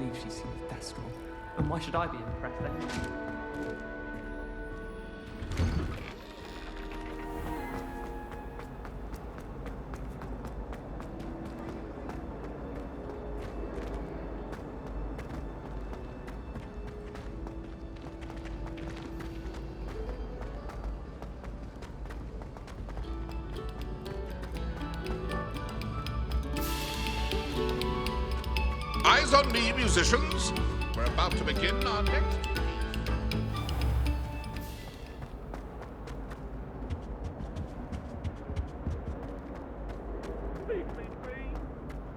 believe she seems desperate. And why should I be impressed anyway? Eyes on me, musicians. We're about to begin our next piece. Leave me be.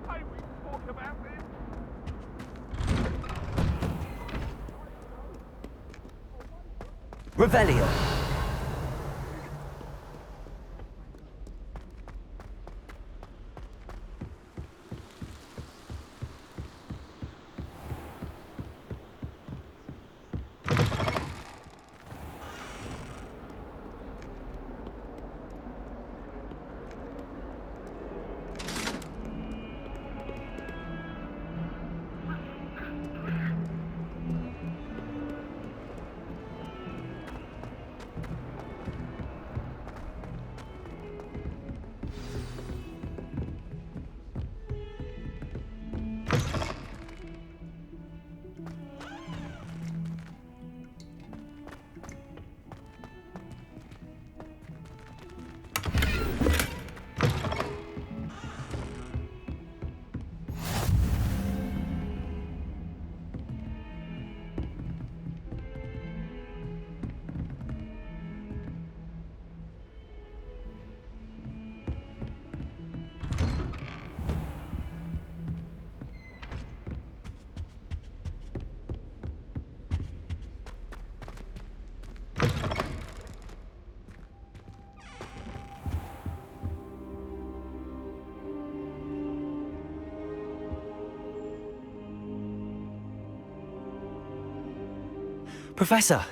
I will talk about this. Revelio. Professor,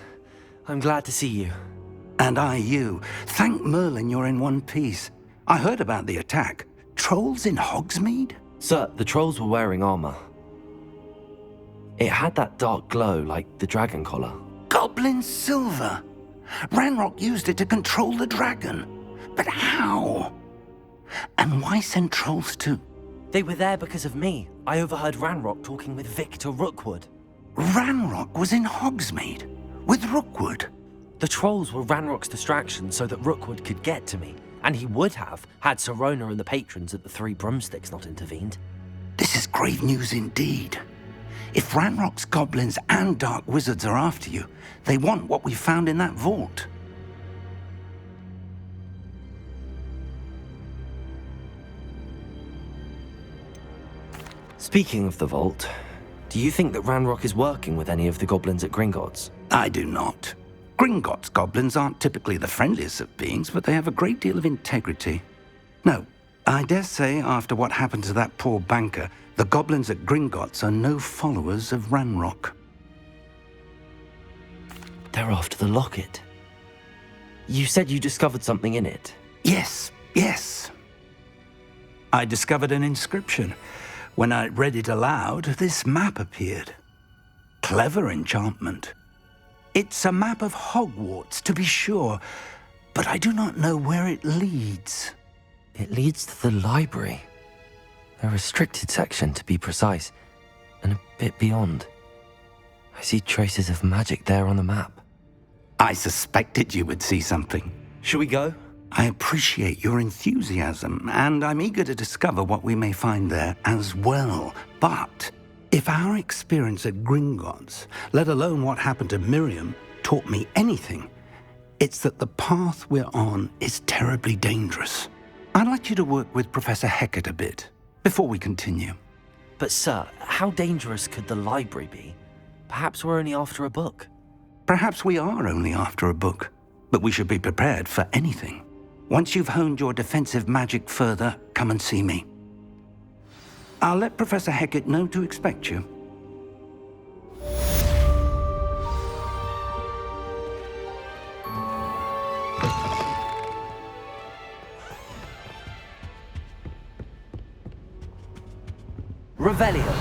I'm glad to see you. And I you. Thank Merlin you're in one piece. I heard about the attack. Trolls in Hogsmeade? Sir, the trolls were wearing armor. It had that dark glow like the dragon collar. Goblin silver! Ranrock used it to control the dragon. But how? And why send trolls too? They were there because of me. I overheard Ranrock talking with Victor Rookwood. Ranrock was in Hogsmeade? With Rookwood? The trolls were Ranrock's distraction so that Rookwood could get to me. And he would have, had Sirona and the patrons at the Three Broomsticks not intervened. This is grave news indeed. If Ranrock's goblins and dark wizards are after you, they want what we found in that vault. Speaking of the vault, do you think that Ranrock is working with any of the goblins at Gringotts? I do not. Gringotts goblins aren't typically the friendliest of beings, but they have a great deal of integrity. No, I dare say after what happened to that poor banker, the goblins at Gringotts are no followers of Ranrock. They're after the locket. You said you discovered something in it. Yes. I discovered an inscription. When I read it aloud, this map appeared. Clever enchantment. It's a map of Hogwarts, to be sure, but I do not know where it leads. It leads to the library. A restricted section, to be precise, and a bit beyond. I see traces of magic there on the map. I suspected you would see something. Shall we go? I appreciate your enthusiasm, and I'm eager to discover what we may find there as well. But if our experience at Gringotts, let alone what happened to Miriam, taught me anything, it's that the path we're on is terribly dangerous. I'd like you to work with Professor Hecat a bit before we continue. But sir, how dangerous could the library be? Perhaps we're only after a book. Perhaps we are only after a book, but we should be prepared for anything. Once you've honed your defensive magic further, come and see me. I'll let Professor Hecat know to expect you. Revelio.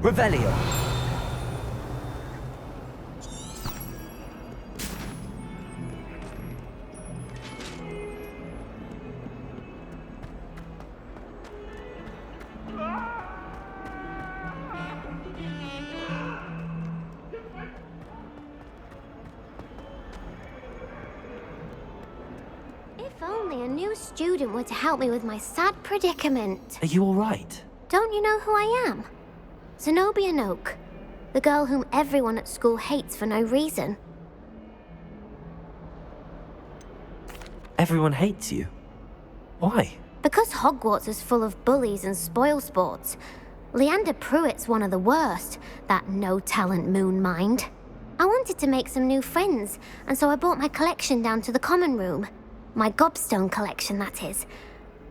Revelio. If only a new student were to help me with my sad predicament. Are you all right? Don't you know who I am? Zenobia Noak, the girl whom everyone at school hates for no reason. Everyone hates you. Why? Because Hogwarts is full of bullies and spoilsports. Leander Pruitt's one of the worst, that no-talent moon mind. I wanted to make some new friends, and so I brought my collection down to the common room. My gobstone collection, that is.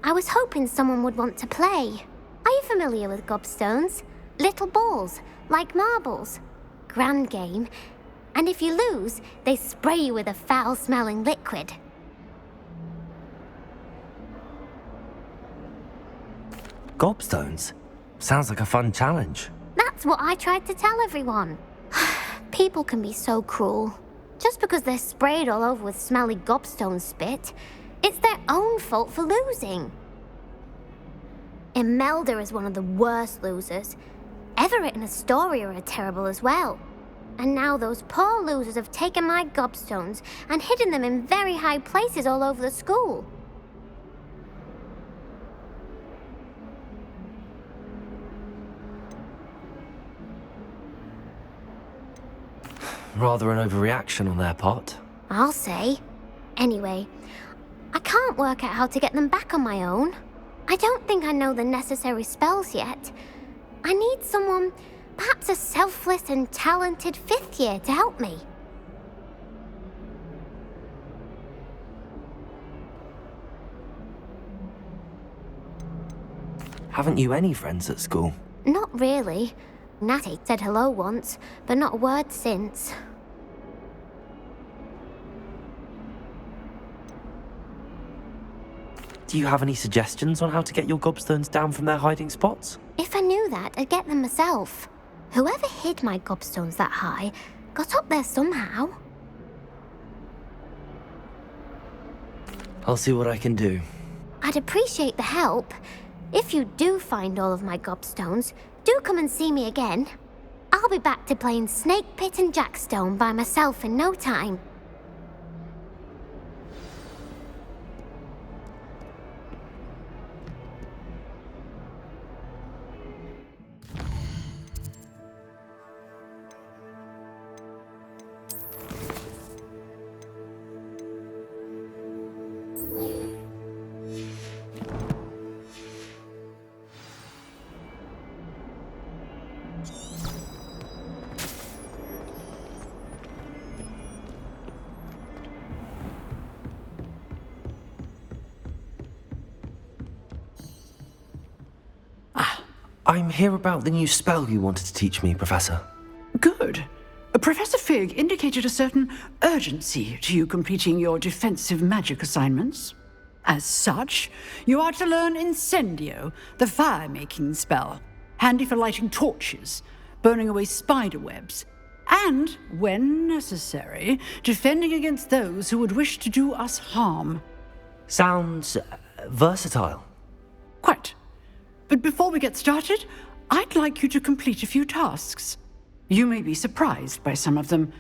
I was hoping someone would want to play. Are you familiar with gobstones? Little balls, like marbles. Grand game. And if you lose, they spray you with a foul-smelling liquid. Gobstones? Sounds like a fun challenge. That's what I tried to tell everyone. People can be so cruel. Just because they're sprayed all over with smelly gobstone spit, it's their own fault for losing. Imelda is one of the worst losers. Everett and Astoria are terrible as well. And now those poor losers have taken my gobstones and hidden them in very high places all over the school. Rather an overreaction on their part. I'll say. Anyway, I can't work out how to get them back on my own. I don't think I know the necessary spells yet. I need someone, perhaps a selfless and talented fifth year to help me. Haven't you any friends at school? Not really. Natty said hello once, but not a word since. Do you have any suggestions on how to get your gobstones down from their hiding spots? If I knew that, I'd get them myself. Whoever hid my gobstones that high got up there somehow. I'll see what I can do. I'd appreciate the help. If you do find all of my gobstones, do come and see me again. I'll be back to playing Snake Pit and Jackstone by myself in no time. I'm here about the new spell you wanted to teach me, Professor. Good. Professor Fig indicated a certain urgency to you completing your defensive magic assignments. As such, you are to learn Incendio, the fire-making spell, handy for lighting torches, burning away spider webs, and, when necessary, defending against those who would wish to do us harm. Sounds versatile. Quite. But before we get started, I'd like you to complete a few tasks. You may be surprised by some of them.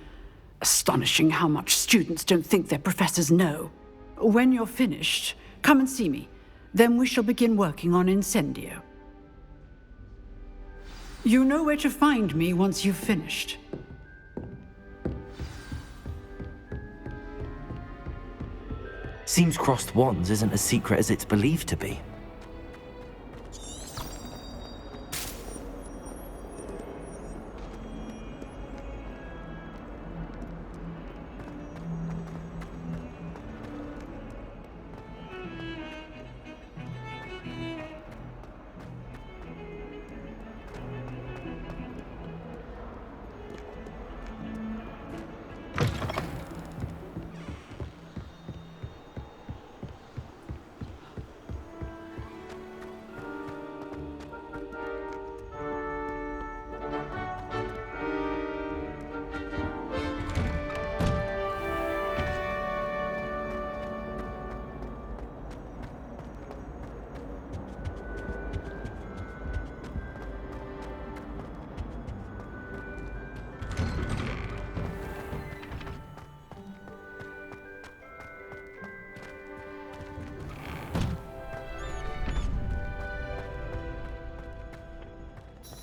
Astonishing how much students don't think their professors know. When you're finished, come and see me. Then we shall begin working on Incendio. You know where to find me once you've finished. Seems crossed wands isn't as secret as it's believed to be.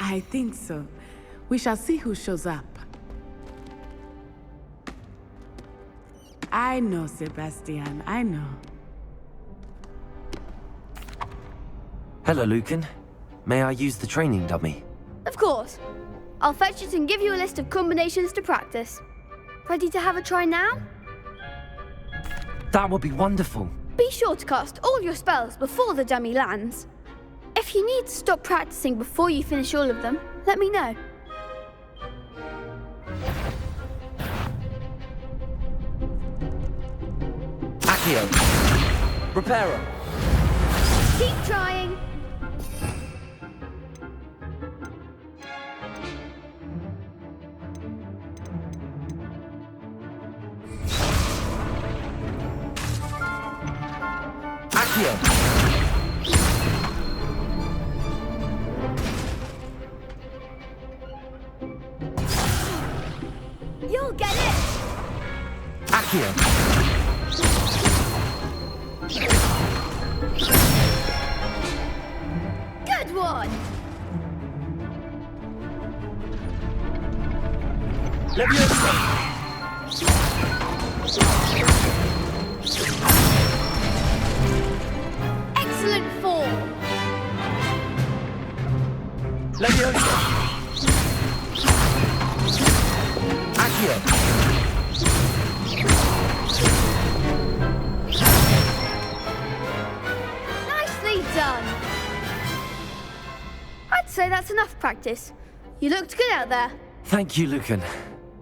I think so. We shall see who shows up. I know, Sebastian, I know. Hello, Lucan. May I use the training dummy? Of course. I'll fetch it and give you a list of combinations to practice. Ready to have a try now? That would be wonderful. Be sure to cast all your spells before the dummy lands. If you need to stop practicing before you finish all of them, let me know. Accio. Reparo. Keep trying. Accio. You'll get it. Accio. Good one. Leviosa. Excellent form. Leviosa. Accio. Nicely done. I'd say that's enough practice. You looked good out there. Thank you, Lucan.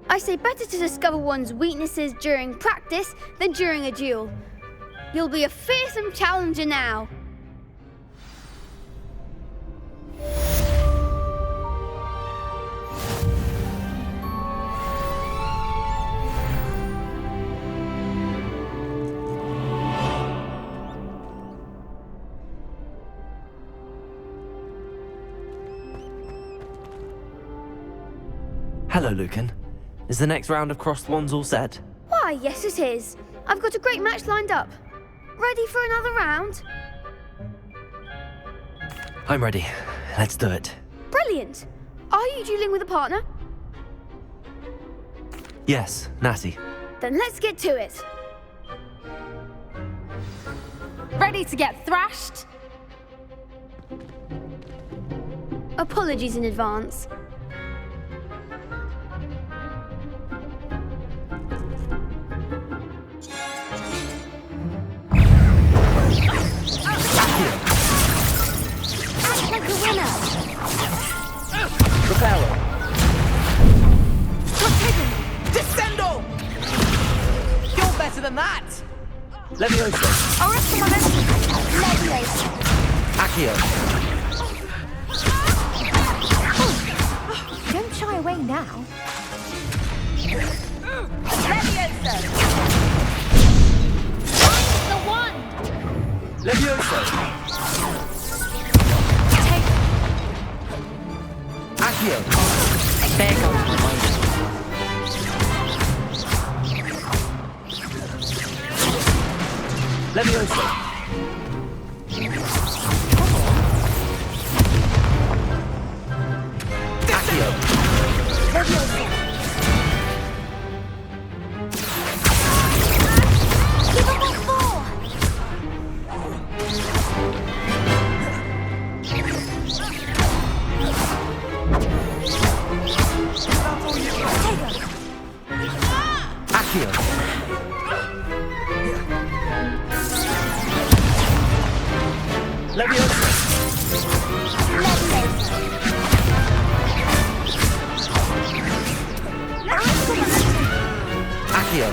I say better to discover one's weaknesses during practice than during a duel. You'll be a fearsome challenger now. Hello, Lucan. Is the next round of crossed wands all set? Why, yes it is. I've got a great match lined up. Ready for another round? I'm ready. Let's do it. Brilliant. Are you dueling with a partner? Yes, Natty. Then let's get to it. Ready to get thrashed? Apologies in advance. Act like a winner. Reparo. Descendo! You're better than that! Leviosa. Leviosa. Accio. Don't shy away now. Leviosa! The one! Leviosa. Accio. There goes my mind. Leviosa. Accio. Leviosa. Give up on four. Accio. Leviosa. Accio.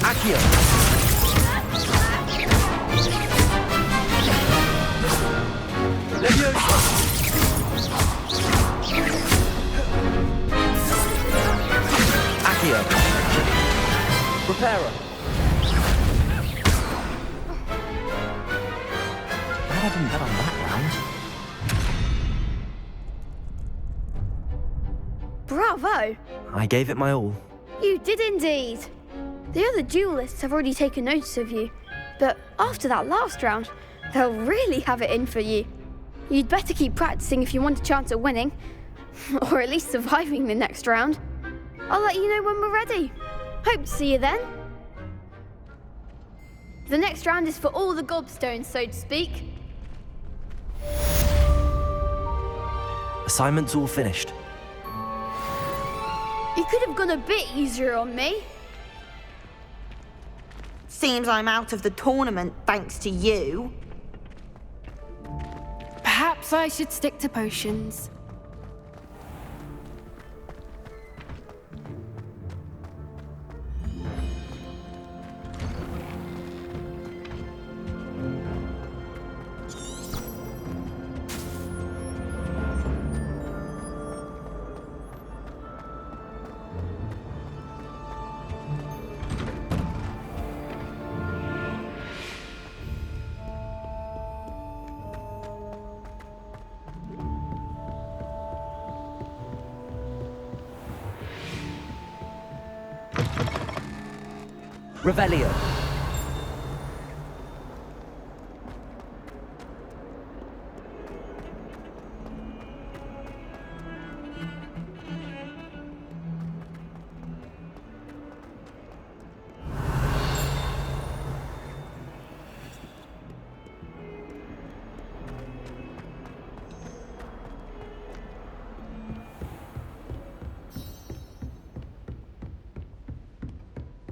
Accio. Leviosa. Accio. Reparo. Glad I didn't bet on that round. Bravo! I gave it my all. You did indeed. The other duelists have already taken notice of you, but after that last round, they'll really have it in for you. You'd better keep practicing if you want a chance at winning, or at least surviving the next round. I'll let you know when we're ready. Hope to see you then. The next round is for all the gobstones, so to speak. Assignment's all finished. You could have gone a bit easier on me. Seems I'm out of the tournament thanks to you. Perhaps I should stick to potions. Revelio.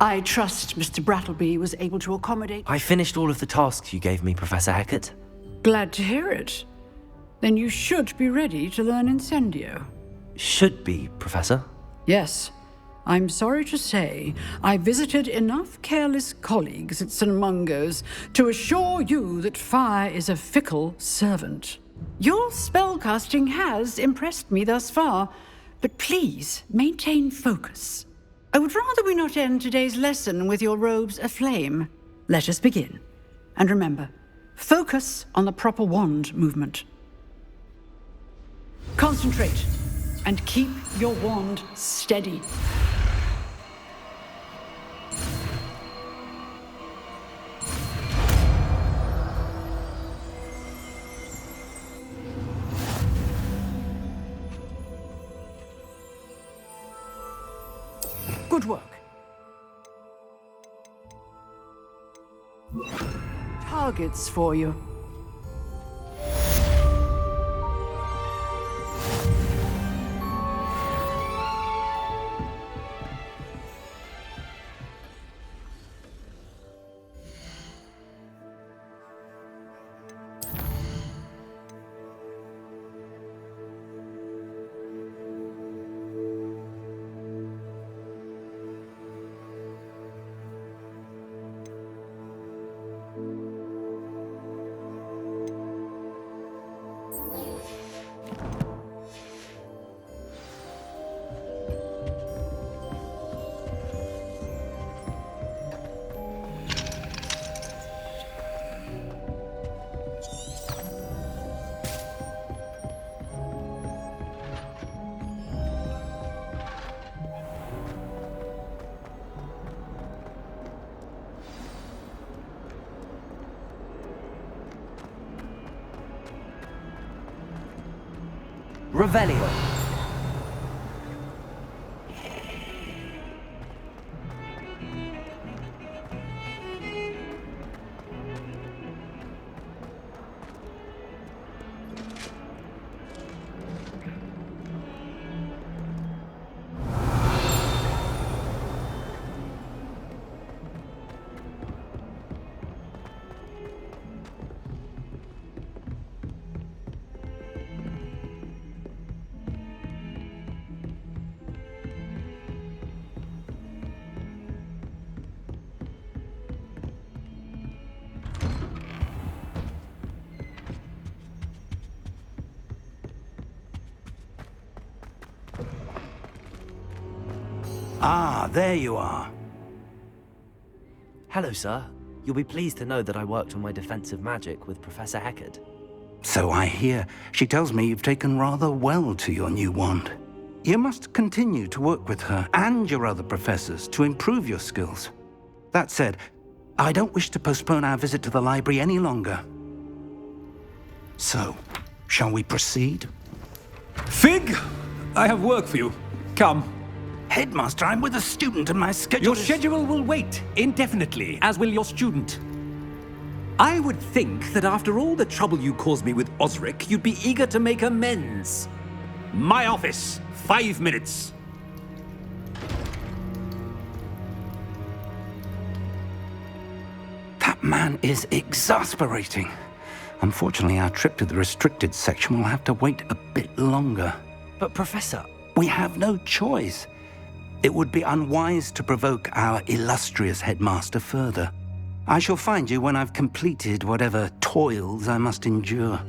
I trust Mr. Brattleby was able to accommodate. I finished all of the tasks you gave me, Professor Hecat. Glad to hear it. Then you should be ready to learn Incendio. Should be, Professor. Yes. I'm sorry to say, I visited enough careless colleagues at St. Mungo's to assure you that fire is a fickle servant. Your spellcasting has impressed me thus far, but please maintain focus. I would rather we not end today's lesson with your robes aflame. Let us begin. And remember, focus on the proper wand movement. Concentrate, and keep your wand steady. Good work. Targets for you. Revelio. Ah, there you are. Hello, sir. You'll be pleased to know that I worked on my defensive magic with Professor Hecat. So I hear. She tells me you've taken rather well to your new wand. You must continue to work with her and your other professors to improve your skills. That said, I don't wish to postpone our visit to the library any longer. So, shall we proceed? Fig! I have work for you. Come. Headmaster, I'm with a student and my schedule Your is... schedule will wait indefinitely, as will your student. I would think that after all the trouble you caused me with Osric, you'd be eager to make amends. My office, 5 minutes. That man is exasperating. Unfortunately, our trip to the restricted section will have to wait a bit longer. But Professor... We have no choice. It would be unwise to provoke our illustrious headmaster further. I shall find you when I've completed whatever toils I must endure.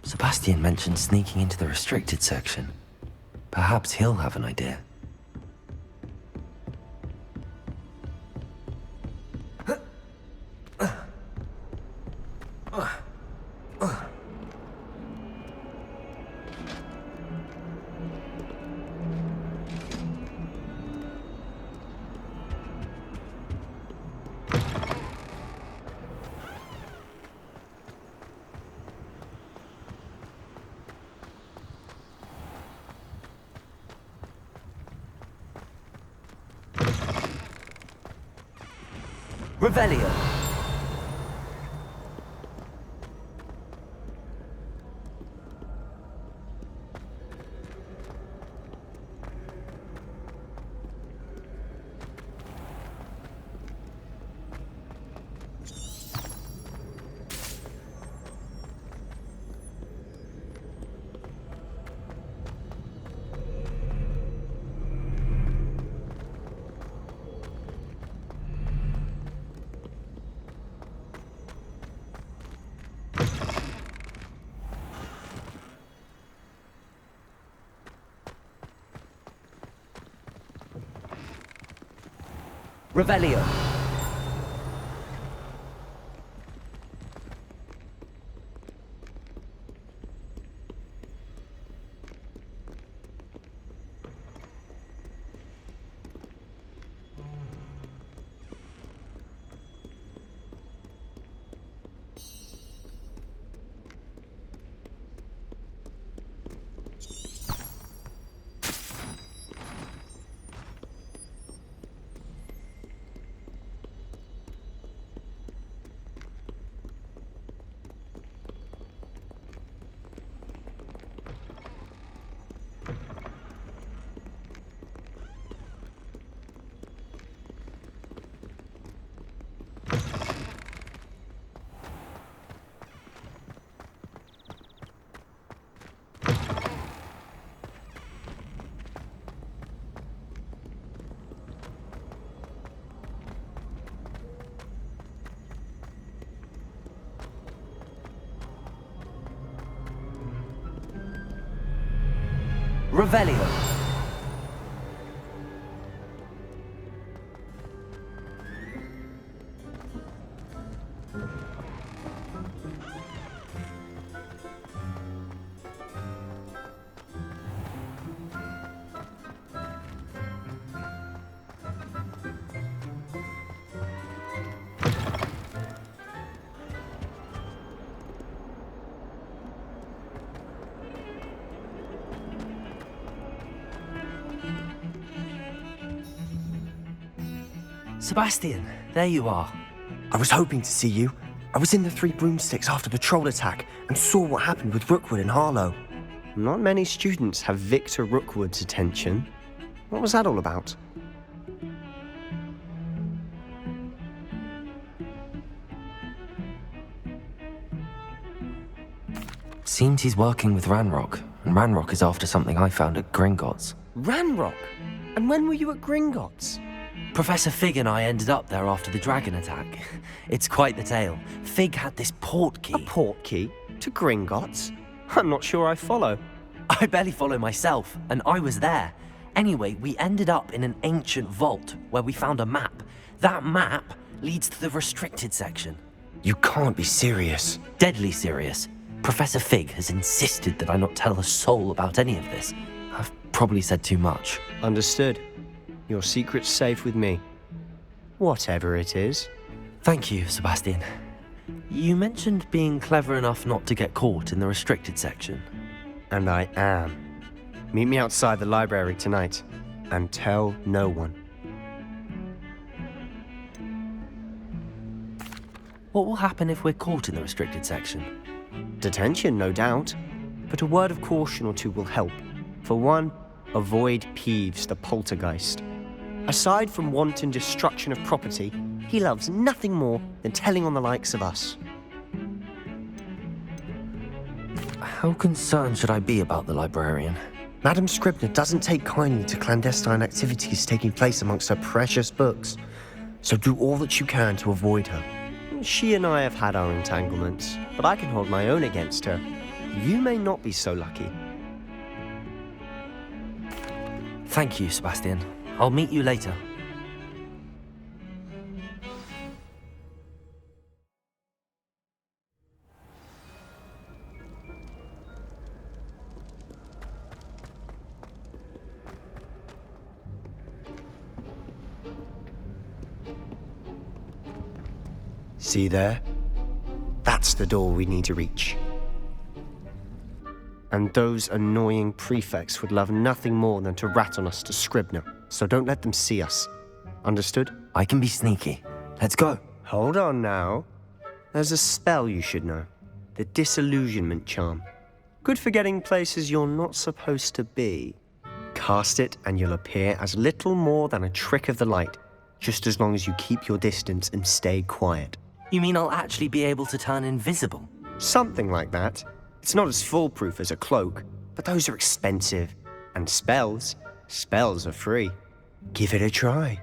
Sebastian mentioned sneaking into the restricted section. Perhaps he'll have an idea. Revelio. Revelio. Revelio. Sebastian, there you are. I was hoping to see you. I was in the Three Broomsticks after the troll attack and saw what happened with Rookwood and Harlow. Not many students have Victor Rookwood's attention. What was that all about? Seems he's working with Ranrock, and Ranrock is after something I found at Gringotts. Ranrock? And when were you at Gringotts? Professor Fig and I ended up there after the dragon attack. It's quite the tale. Fig had this port key. A port key? To Gringotts? I'm not sure I follow. I barely follow myself, and I was there. Anyway, we ended up in an ancient vault where we found a map. That map leads to the restricted section. You can't be serious. Deadly serious. Professor Fig has insisted that I not tell a soul about any of this. I've probably said too much. Understood. Your secret's safe with me. Whatever it is. Thank you, Sebastian. You mentioned being clever enough not to get caught in the restricted section. And I am. Meet me outside the library tonight, and tell no one. What will happen if we're caught in the restricted section? Detention, no doubt. But a word of caution or two will help. For one, avoid Peeves the poltergeist. Aside from wanton destruction of property, he loves nothing more than telling on the likes of us. How concerned should I be about the librarian? Madam Scribner doesn't take kindly to clandestine activities taking place amongst her precious books, so do all that you can to avoid her. She and I have had our entanglements, but I can hold my own against her. You may not be so lucky. Thank you, Sebastian. I'll meet you later. See there? That's the door we need to reach. And those annoying prefects would love nothing more than to rat on us to Scribner, so don't let them see us. Understood? I can be sneaky. Let's go. Hold on now. There's a spell you should know. The Disillusionment Charm. Good for getting places you're not supposed to be. Cast it and you'll appear as little more than a trick of the light, just as long as you keep your distance and stay quiet. You mean I'll actually be able to turn invisible? Something like that. It's not as foolproof as a cloak, but those are expensive. And spells are free. Give it a try.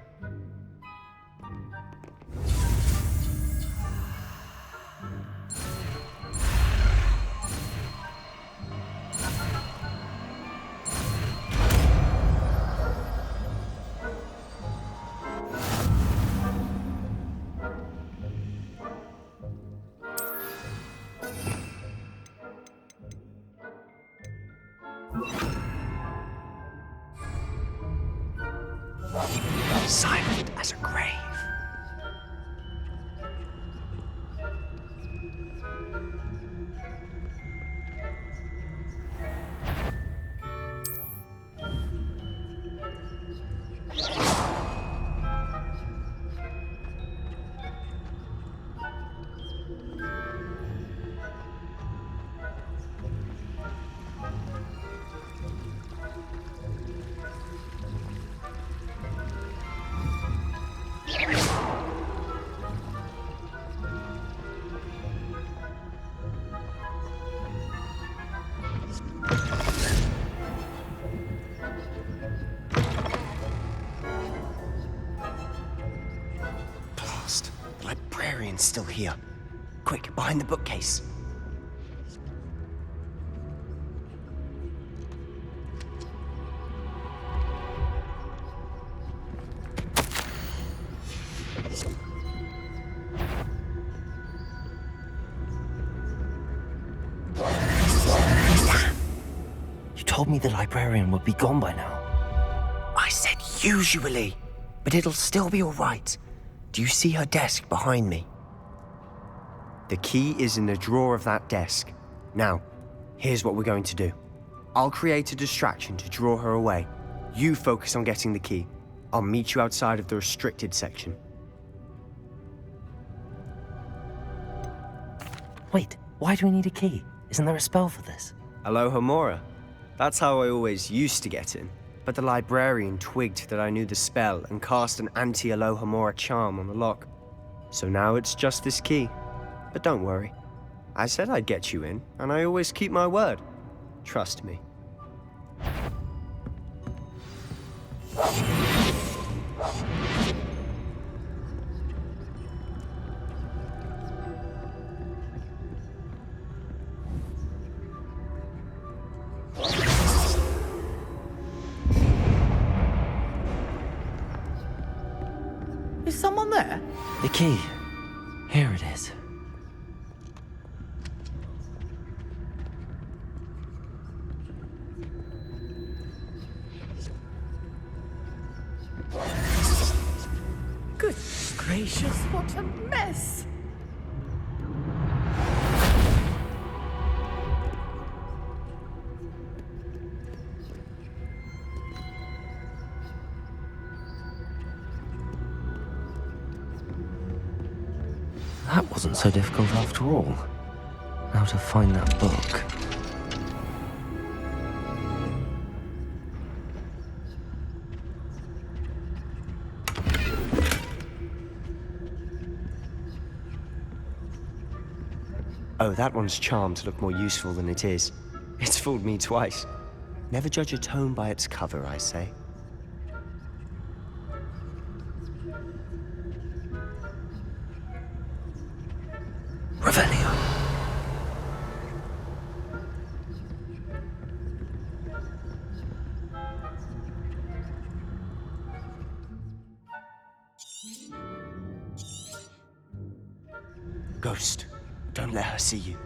Silent as a grave. Still here. Quick, behind the bookcase. You told me the librarian would be gone by now. I said usually, but it'll still be all right. Do you see her desk behind me? The key is in the drawer of that desk. Now, here's what we're going to do. I'll create a distraction to draw her away. You focus on getting the key. I'll meet you outside of the restricted section. Wait, why do we need a key? Isn't there a spell for this? Alohomora. That's how I always used to get in. But the librarian twigged that I knew the spell and cast an anti-Alohomora charm on the lock. So now it's just this key. But don't worry. I said I'd get you in, and I always keep my word. Trust me. Is someone there? The key. Here it is. Good gracious, what a mess! That wasn't so difficult after all. Now to find that book. Oh, that one's charmed to look more useful than it is. It's fooled me twice. Never judge a tome by its cover, I say. Revelio. Ghost, don't let her see you.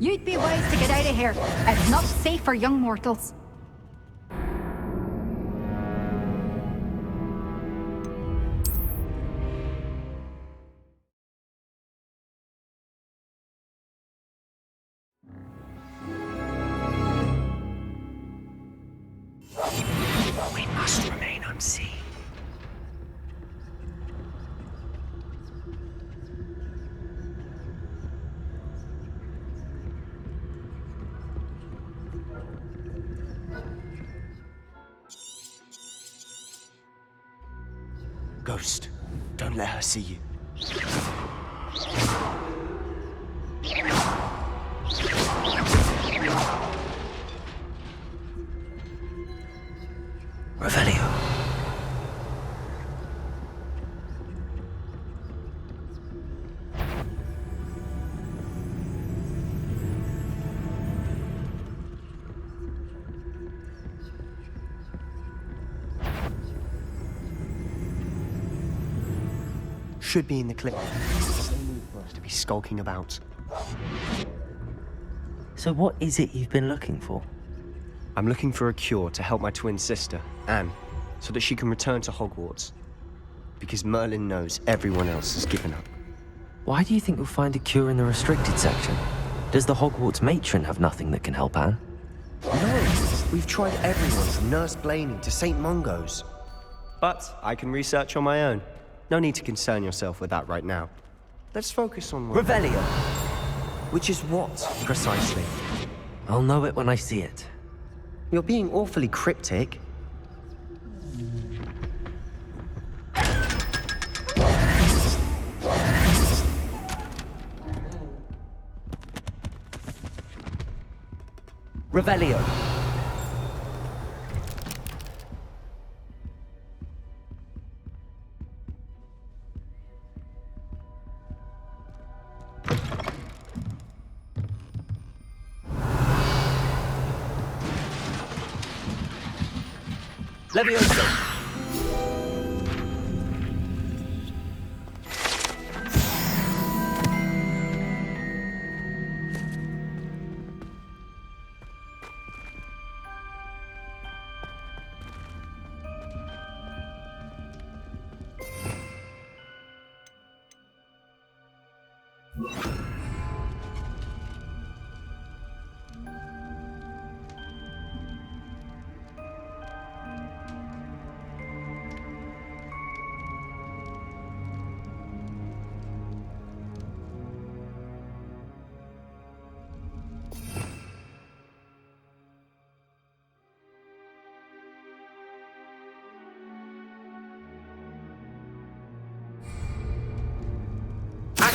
You'd be wise to get out of here. It's not safe for young mortals. We must remain unseen. Ghost, don't let her see you. Revelio. Should be in the clip. There's no need for us to be skulking about. So what is it you've been looking for? I'm looking for a cure to help my twin sister, Anne, so that she can return to Hogwarts. Because Merlin knows everyone else has given up. Why do you think you'll find a cure in the restricted section? Does the Hogwarts matron have nothing that can help Anne? No, we've tried everyone from Nurse Blaney to St. Mungo's. But I can research on my own. No need to concern yourself with that right now. Let's focus on what... Revelio. Which is what, precisely? I'll know it when I see it. You're being awfully cryptic. Revelio. Leviosa.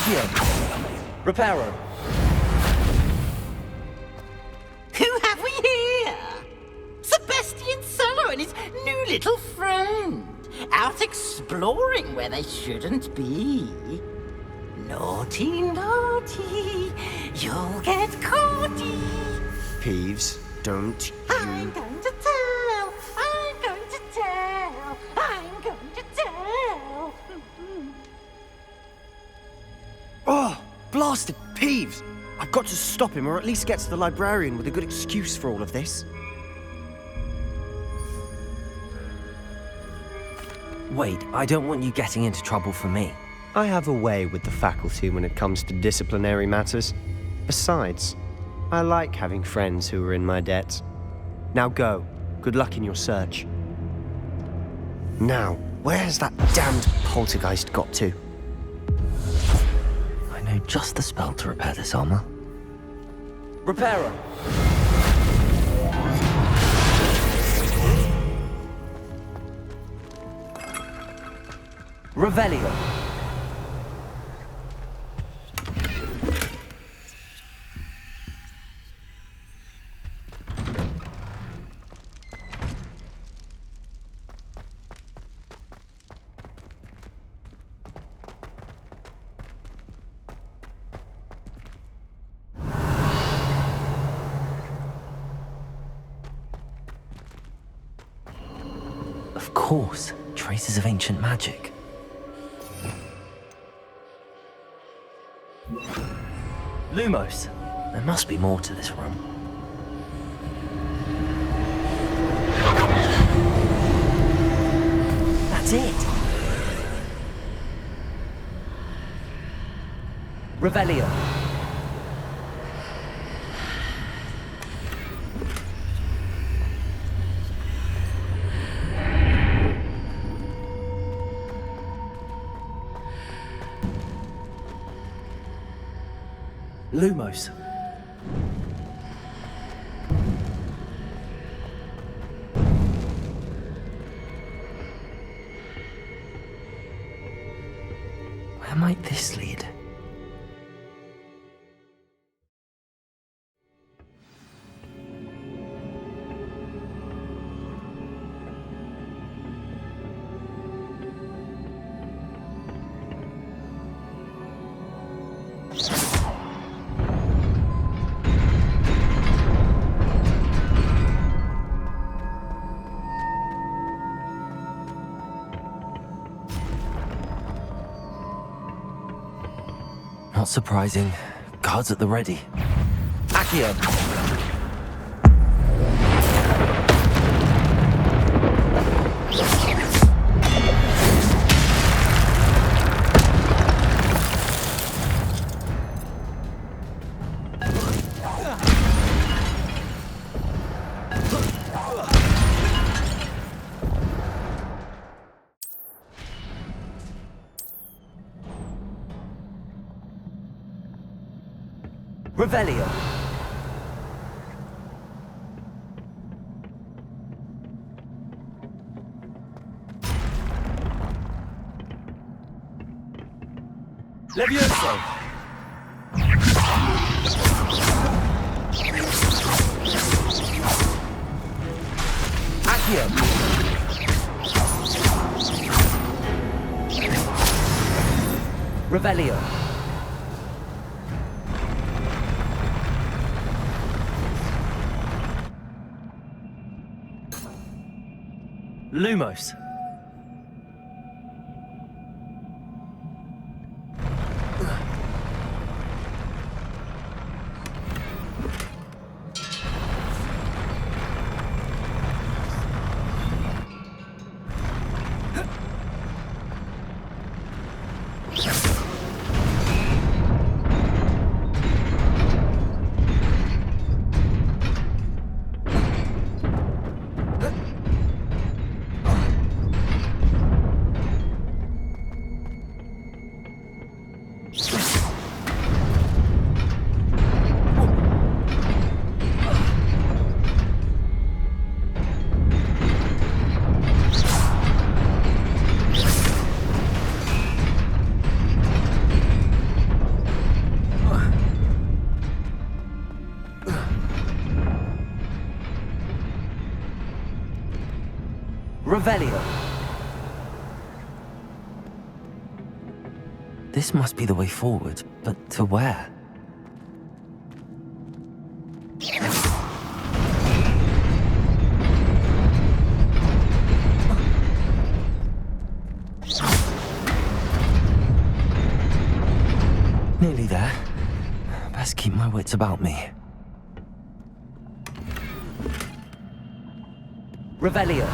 Accio. Reparo. Who have we here? Sebastian Solo and his new little friend. Out exploring where they shouldn't be. Naughty, naughty. You'll get caughty. Peeves, don't you... I'm going to tell. I'm going to tell. I'm going to tell. Oh, blasted Peeves! I've got to stop him, or at least get to the librarian with a good excuse for all of this. Wait, I don't want you getting into trouble for me. I have a way with the faculty when it comes to disciplinary matters. Besides, I like having friends who are in my debt. Now go. Good luck in your search. Now, where's that damned poltergeist got to? I know just the spell to repair this armor. Reparo. Revelio. Of course, traces of ancient magic. Lumos, there must be more to this room. That's it. Revelio. Lumos. Where might this lead? Not surprising. Guards at the ready. Accio. Revelio. Levioso. Accio. Revelio. Lumos. Revelio. This must be the way forward, but to where? Nearly there. Best keep my wits about me. Revelio.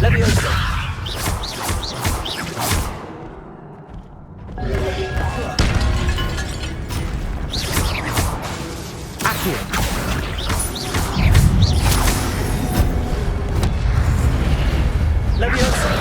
Leviosa. Accio. Leviosa.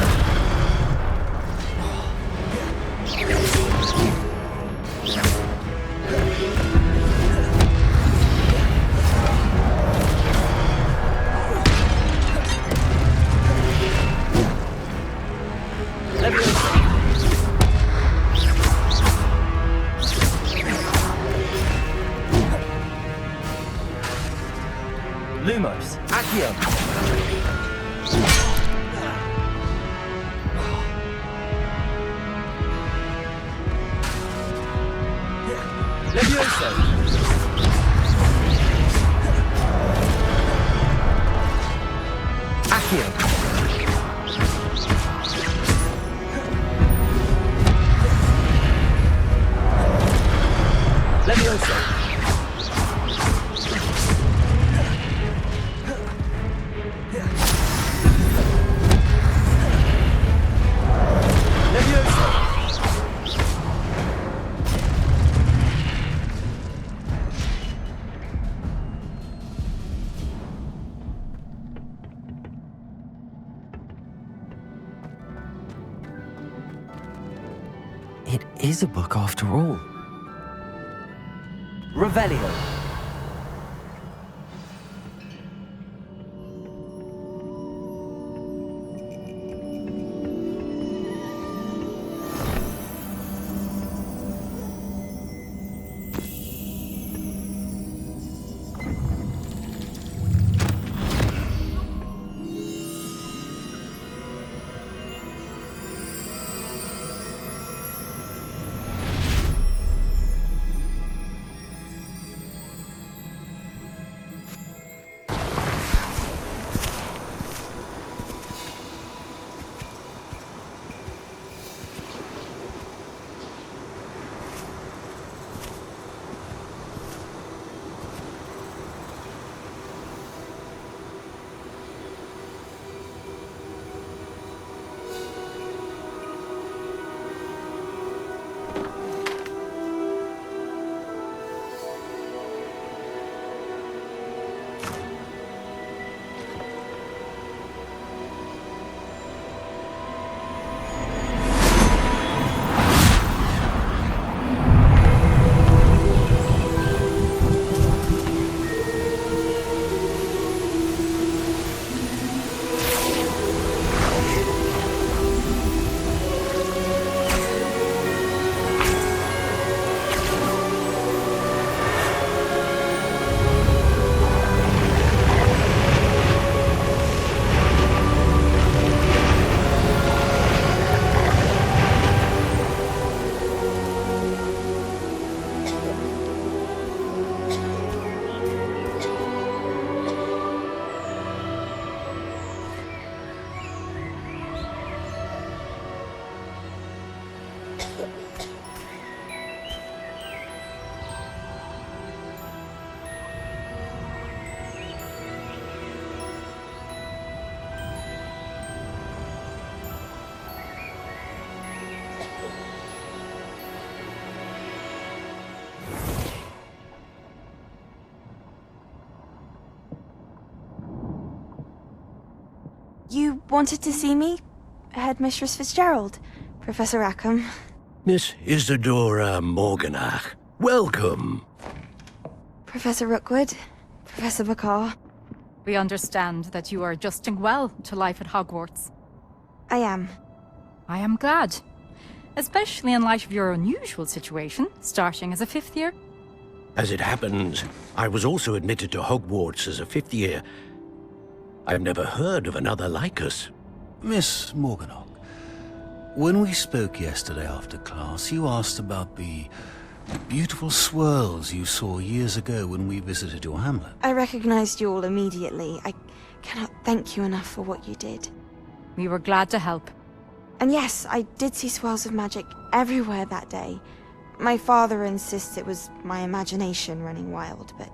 Lumos, Accio. Levioso. Accio. Levioso. It is a book after all. Revelio. You wanted to see me? Headmistress Fitzgerald, Professor Rackham. Miss Isadora Morganach, welcome. Professor Rookwood, Professor Bakar. We understand that you are adjusting well to life at Hogwarts. I am. I am glad. Especially in light of your unusual situation, starting as a 5th year. As it happens, I was also admitted to Hogwarts as a 5th year. I've never heard of another like us. Miss Morganach, when we spoke yesterday after class, you asked about the beautiful swirls you saw years ago when we visited your hamlet. I recognized you all immediately. I cannot thank you enough for what you did. We were glad to help. And yes, I did see swirls of magic everywhere that day. My father insists it was my imagination running wild, but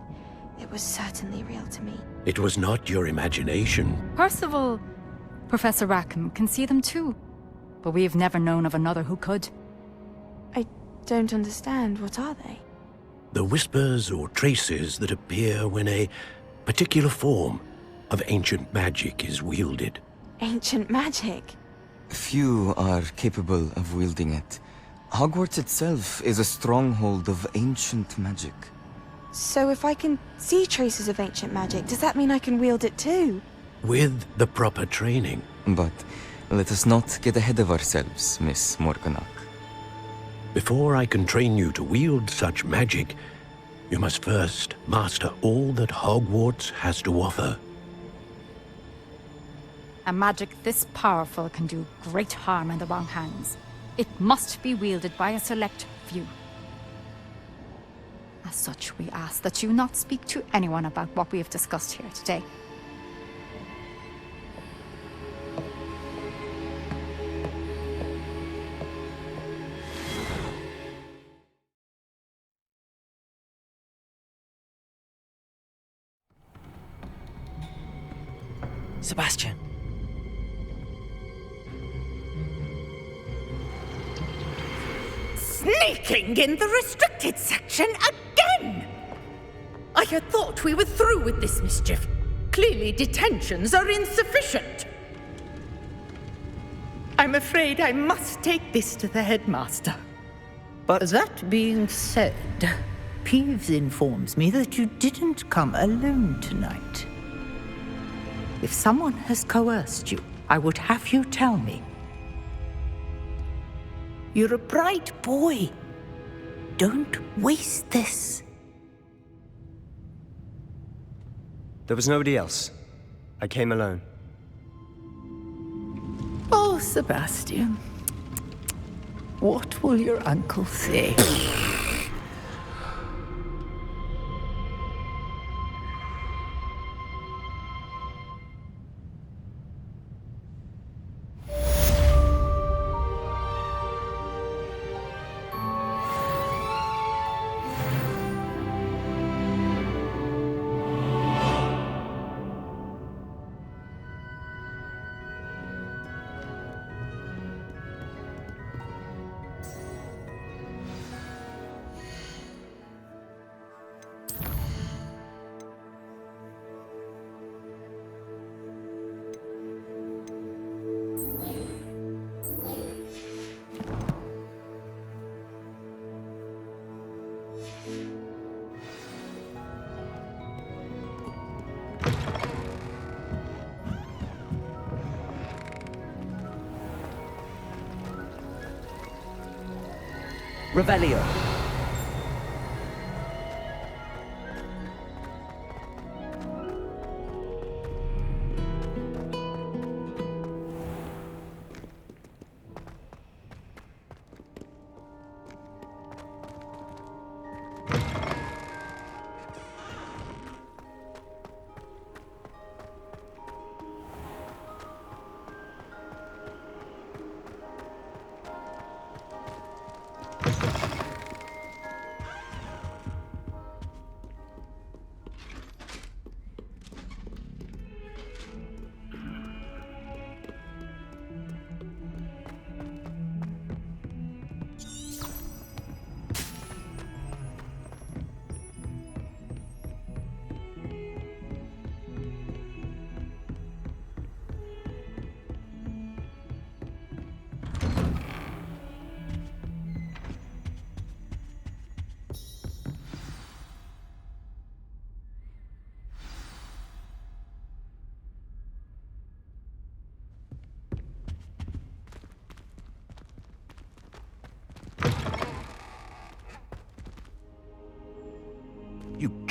it was certainly real to me. It was not your imagination. Percival, Professor Rackham can see them too. But we have never known of another who could. I don't understand. What are they? The whispers or traces that appear when a particular form of ancient magic is wielded. Ancient magic? Few are capable of wielding it. Hogwarts itself is a stronghold of ancient magic. So if I can see traces of ancient magic, does that mean I can wield it too? With the proper training. But let us not get ahead of ourselves, Miss Morganach. Before I can train you to wield such magic, you must first master all that Hogwarts has to offer. A magic this powerful can do great harm in the wrong hands. It must be wielded by a select few. As such, we ask that you not speak to anyone about what we have discussed here today. Sebastian. Sneaking in the restricted section again! I had thought we were through with this mischief. Clearly detentions are insufficient. I'm afraid I must take this to the headmaster. But that being said, Peeves informs me that you didn't come alone tonight. If someone has coerced you, I would have you tell me. You're a bright boy. Don't waste this. There was nobody else. I came alone. Oh, Sebastian. What will your uncle say? Revelio.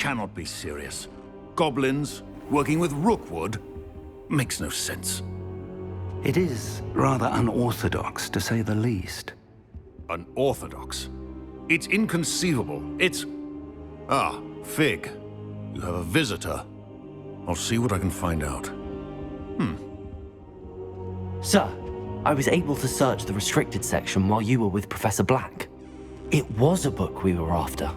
cannot be serious. Goblins working with Rookwood makes no sense. It is rather unorthodox, to say the least. Unorthodox? It's inconceivable. It's... Ah, Fig. You have a visitor. I'll see what I can find out. Sir, I was able to search the restricted section while you were with Professor Black. It was a book we were after.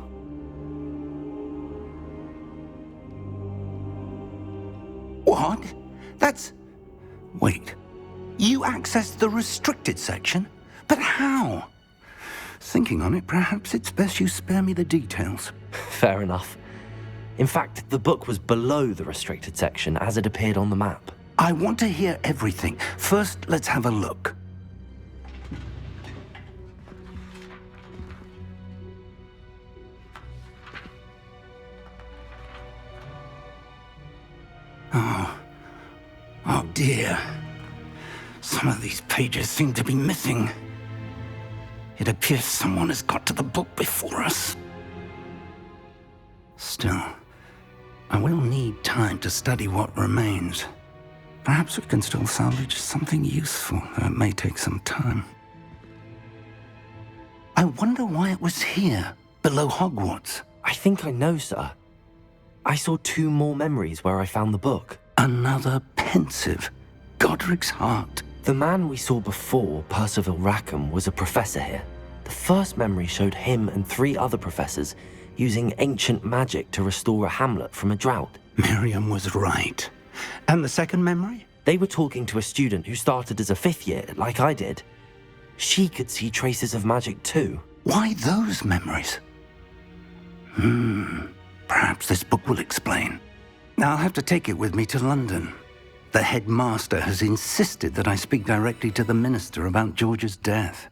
What? That's... Wait. You accessed the restricted section? But how? Thinking on it, perhaps it's best you spare me the details. Fair enough. In fact, the book was below the restricted section as it appeared on the map. I want to hear everything. First, let's have a look. Oh dear. Some of these pages seem to be missing. It appears someone has got to the book before us. Still, I will need time to study what remains. Perhaps we can still salvage something useful, though it may take some time. I wonder why it was here, below Hogwarts. I think I know, sir. I saw 2 more memories where I found the book. Another pensive. Godric's heart. The man we saw before, Percival Rackham, was a professor here. The first memory showed him and 3 other professors using ancient magic to restore a hamlet from a drought. Miriam was right. And the second memory? They were talking to a student who started as a 5th year, like I did. She could see traces of magic too. Why those memories? Perhaps this book will explain. I'll have to take it with me to London. The headmaster has insisted that I speak directly to the minister about George's death.